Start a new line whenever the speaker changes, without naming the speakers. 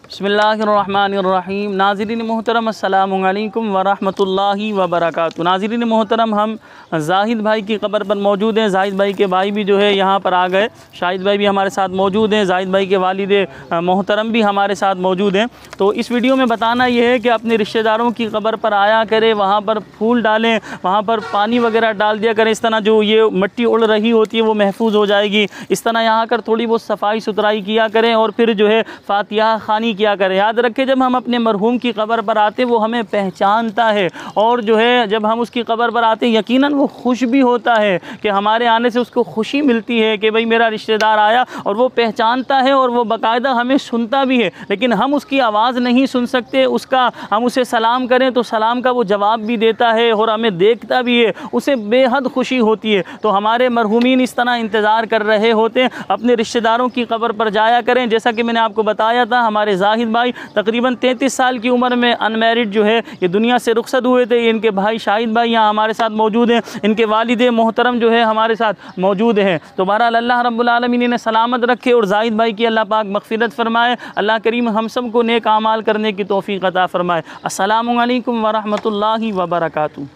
बिस्मिल्लाहिर्रहमानिर्रहीम। नाज़रीन मोहतरम अस्सलामु अलैकुम वरहमतुल्लाहि वबरकातुहू। नाज़रीन मोहतरम, हम जाहिद भाई की क़ब्र पर मौजूद हैं। जाहिद भाई के भाई भी जो है यहाँ पर आ गए। शाहिद भाई भी हमारे साथ मौजूद हैं। जाहिद भाई के वालिद मोहतरम भी हमारे साथ मौजूद हैं। तो इस वीडियो में बताना ये है कि अपने रिश्तेदारों की क़ब्र पर आया करें, वहाँ पर फूल डालें, वहाँ पर पानी वगैरह डाल दिया करें। इस तरह जो ये मिट्टी उड़ रही होती है वो महफूज हो जाएगी। इस तरह यहाँ कर थोड़ी बहुत सफाई सुथराई किया करें और फिर जो है फातिहा खानी किया करें। याद रखें, जब हम अपने मरहूम की क़ब्र पर आते वो हमें पहचानता है और जो है जब हम उसकी क़ब्र पर आते यकीनन वो खुश भी होता है कि हमारे आने से उसको खुशी मिलती है कि भाई मेरा रिश्तेदार आया, और वो पहचानता है और वो बाकायदा हमें सुनता भी है। लेकिन हम उसकी आवाज़ नहीं सुन सकते, उसका हम उसे सलाम करें तो सलाम का वो जवाब भी देता है और हमें देखता भी है, उसे बेहद खुशी होती है। तो हमारे मरहूमीन इस तरह इंतज़ार कर रहे होते हैं। अपने रिश्तेदारों की क़ब्र पर जाया करें। जैसा कि मैंने आपको बताया था, हमारे जाहिद भाई तकरीबन 33 साल की उम्र में अनमैरिड जो है ये दुनिया से रुखसत हुए थे। इनके भाई शाहिद भाई यहाँ हमारे साथ मौजूद हैं। इनके वालिद मोहतरम जो है हमारे साथ मौजूद हैं। तो बहरहाल अल्लाह रब्बुल आलमीन इन्हें सलामत रखे और जाहिद भाई की अल्लाह पाक मग़फ़िरत फरमाए। अल्लाह करीम हम सब को नेक आमाल करने की तौफ़ीक़ अता फरमाए। अस्सलामु अलैकुम व रहमतुल्लाहि व बरकातुहू।